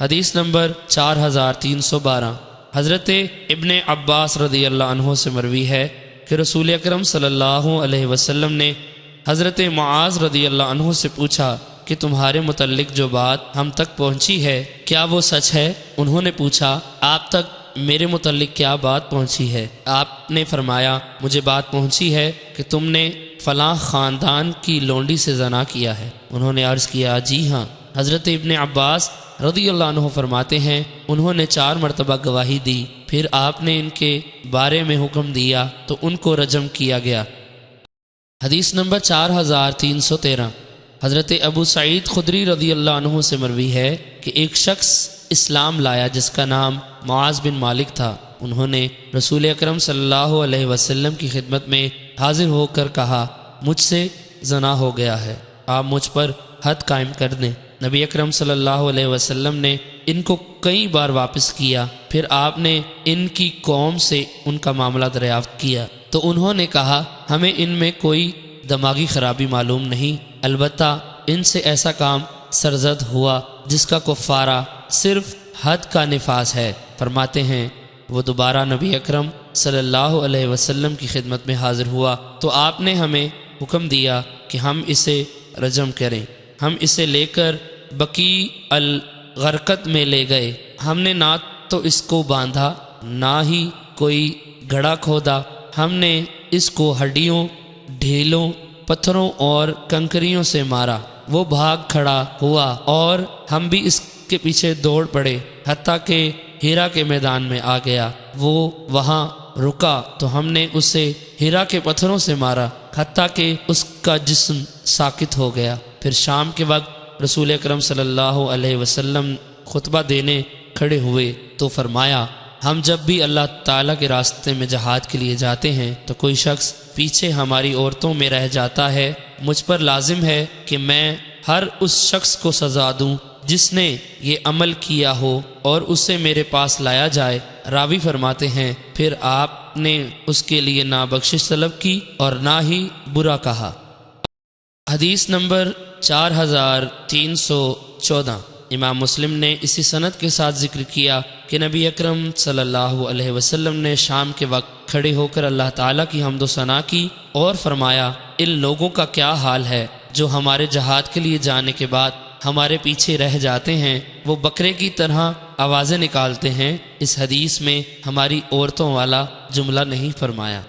حدیث نمبر 4312 حضرت ابن عباس رضی اللہ عنہ سے مروی ہے کہ رسول اکرم صلی اللہ علیہ وسلم نے حضرت معاذ رضی اللہ عنہ سے پوچھا کہ تمہارے متعلق جو بات ہم تک پہنچی ہے کیا وہ سچ ہے؟ انہوں نے پوچھا آپ تک میرے متعلق کیا بات پہنچی ہے؟ آپ نے فرمایا مجھے بات پہنچی ہے کہ تم نے فلاں خاندان کی لونڈی سے زنا کیا ہے۔ انہوں نے عرض کیا جی ہاں۔ حضرت ابن عباس رضی اللہ عنہ فرماتے ہیں انہوں نے 4 مرتبہ گواہی دی، پھر آپ نے ان کے بارے میں حکم دیا تو ان کو رجم کیا گیا۔ حدیث نمبر 4313 حضرت ابو سعید خدری رضی اللہ عنہ سے مروی ہے کہ ایک شخص اسلام لایا جس کا نام معاذ بن مالک تھا۔ انہوں نے رسول اکرم صلی اللہ علیہ وسلم کی خدمت میں حاضر ہو کر کہا مجھ سے زنا ہو گیا ہے، آپ مجھ پر حد قائم کر دیں۔ نبی اکرم صلی اللہ علیہ وسلم نے ان کو کئی بار واپس کیا، پھر آپ نے ان کی قوم سے ان کا معاملہ دریافت کیا تو انہوں نے کہا ہمیں ان میں کوئی دماغی خرابی معلوم نہیں، البتہ ان سے ایسا کام سرزد ہوا جس کا کفارہ صرف حد کا نفاذ ہے۔ فرماتے ہیں وہ دوبارہ نبی اکرم صلی اللہ علیہ وسلم کی خدمت میں حاضر ہوا تو آپ نے ہمیں حکم دیا کہ ہم اسے رجم کریں۔ ہم اسے لے کر بقیع الغرقد میں لے گئے، ہم نے نہ تو اس کو باندھا نہ ہی کوئی گڑھا کھودا، ہم نے اس کو ہڈیوں، ڈھیلوں، پتھروں اور کنکریوں سے مارا۔ وہ بھاگ کھڑا ہوا اور ہم بھی اس کے پیچھے دوڑ پڑے حتیٰ کہ ہیرا کے میدان میں آ گیا۔ وہ وہاں رکا تو ہم نے اسے ہیرا کے پتھروں سے مارا حتیٰ کہ اس کا جسم ساکت ہو گیا۔ پھر شام کے وقت رسول اکرم صلی اللہ علیہ وسلم خطبہ دینے کھڑے ہوئے تو فرمایا ہم جب بھی اللہ تعالیٰ کے راستے میں جہاد کے لیے جاتے ہیں تو کوئی شخص پیچھے ہماری عورتوں میں رہ جاتا ہے، مجھ پر لازم ہے کہ میں ہر اس شخص کو سزا دوں جس نے یہ عمل کیا ہو اور اسے میرے پاس لایا جائے۔ راوی فرماتے ہیں پھر آپ نے اس کے لیے نہ بخشش طلب کی اور نہ ہی برا کہا۔ حدیث نمبر 4314 امام مسلم نے اسی سند کے ساتھ ذکر کیا کہ نبی اکرم صلی اللہ علیہ وسلم نے شام کے وقت کھڑے ہو کر اللہ تعالیٰ کی حمد و ثنا کی اور فرمایا ان لوگوں کا کیا حال ہے جو ہمارے جہاد کے لیے جانے کے بعد ہمارے پیچھے رہ جاتے ہیں، وہ بکرے کی طرح آوازیں نکالتے ہیں۔ اس حدیث میں ہماری عورتوں والا جملہ نہیں فرمایا۔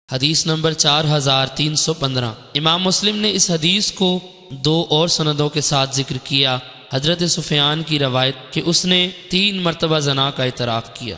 حدیث نمبر 4315 امام مسلم نے اس حدیث کو 2 اور سندوں کے ساتھ ذکر کیا۔ حضرت سفیان کی روایت کہ اس نے 3 مرتبہ زنا کا اعتراف کیا۔